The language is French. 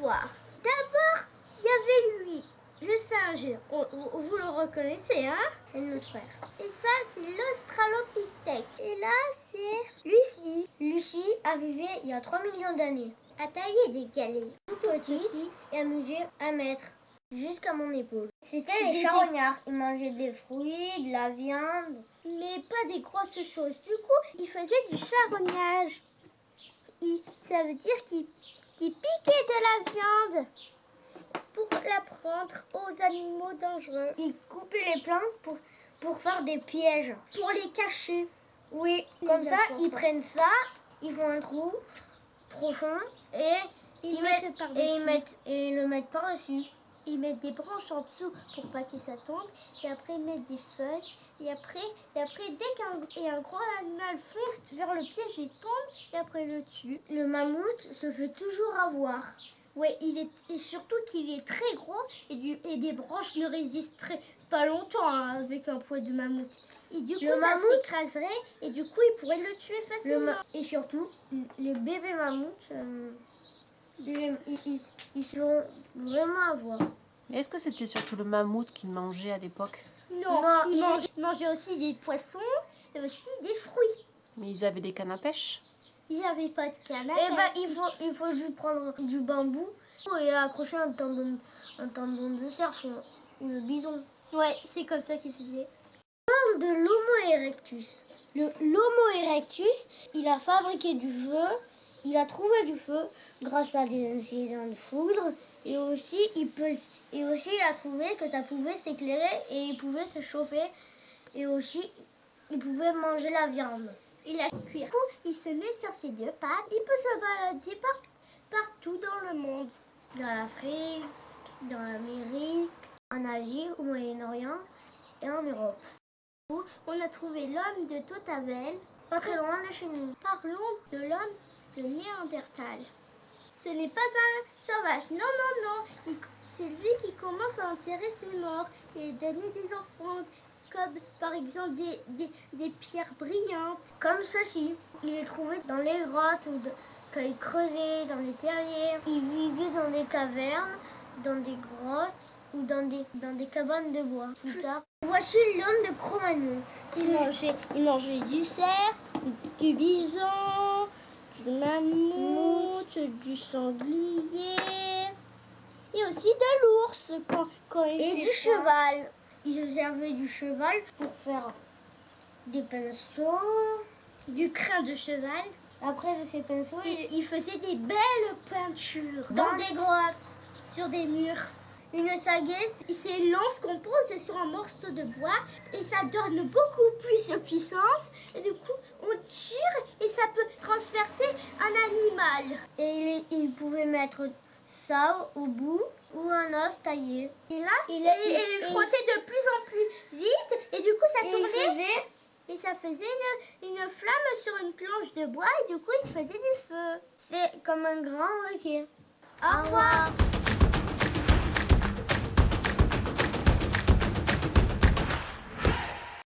l'histoire. D'abord, il y avait lui, le singe. Vous le reconnaissez, hein? C'est notre frère. Et ça, c'est l'Australopithèque. Et là, c'est Lucie. Lucie a vécu il y a 3 millions d'années. A taillé des galets tout petites et a mesuré 1 mètre. Jusqu'à mon épaule. C'était les charognards. Ils mangeaient des fruits, de la viande, mais pas des grosses choses. Du coup, ils faisaient du charognage. Ça veut dire qu'ils piquaient de la viande pour la prendre aux animaux dangereux. Ils coupaient les plantes pour faire des pièges, pour les cacher. Oui, comme ça, ils prennent ça, ils font un trou profond et ils le mettent par-dessus. Ils mettent des branches en dessous pour pas que ça tombe. Et après, ils mettent des feuilles. Et après dès qu'un gros animal fonce vers le piège, il tombe et après il le tue. Le mammouth se fait toujours avoir. Ouais, et surtout qu'il est très gros et des branches ne résistent pas longtemps hein, avec un poids de mammouth. Et du coup, ça s'écraserait et du coup, il pourrait le tuer facilement. Et surtout, les bébés mammouths... Ils seront vraiment à voir. Mais est-ce que c'était surtout le mammouth qu'ils mangeaient à l'époque? Non, ils mangeaient aussi des poissons et aussi des fruits. Mais ils avaient des cannes à pêche? Il n'y avait pas de canne à pêche. Il faut juste prendre du bambou et accrocher un tendon de cerf ou de bison. Ouais, c'est comme ça qu'ils faisaient. On parle de l'Homo erectus. L'Homo erectus, il a fabriqué du feu. Il a trouvé du feu grâce à des incidents de foudre et aussi il a trouvé que ça pouvait s'éclairer et il pouvait se chauffer et aussi il pouvait manger la viande. Il a cuire. Du coup, il se met sur ses 2 pattes. Il peut se balader partout dans le monde. Dans l'Afrique, dans l'Amérique, en Asie, au Moyen-Orient et en Europe. On a trouvé l'homme de Totavel, pas très loin de chez nous. Parlons de l'homme de Néandertal. Ce n'est pas un sauvage, non. C'est lui qui commence à enterrer ses morts et donner des offrandes, comme par exemple des pierres brillantes, comme ceci. Il est trouvé dans les grottes ou quand il creusait dans les terriers. Il vivait dans des cavernes, dans des grottes ou dans des cabanes de bois. Plus tard, voici l'homme de Cro-Magnon. Il mangeait du cerf, du bison, du mammouth, du sanglier et aussi de l'ours et du cheval. Il se servait du cheval pour faire des pinceaux, du crin de cheval. Après de ces pinceaux, il faisait des belles peintures dans des grottes, sur des murs. Une sagaise, c'est lance qu'on pose sur un morceau de bois et ça donne beaucoup plus de puissance. Et du coup, on tire et ça peut transpercer un animal. Et il pouvait mettre ça au bout ou un os taillé. Et là, il frottait de plus en plus vite et du coup, ça tournait. Et ça faisait une flamme sur une planche de bois et du coup, il faisait du feu. C'est comme un grand briquet. Au revoir.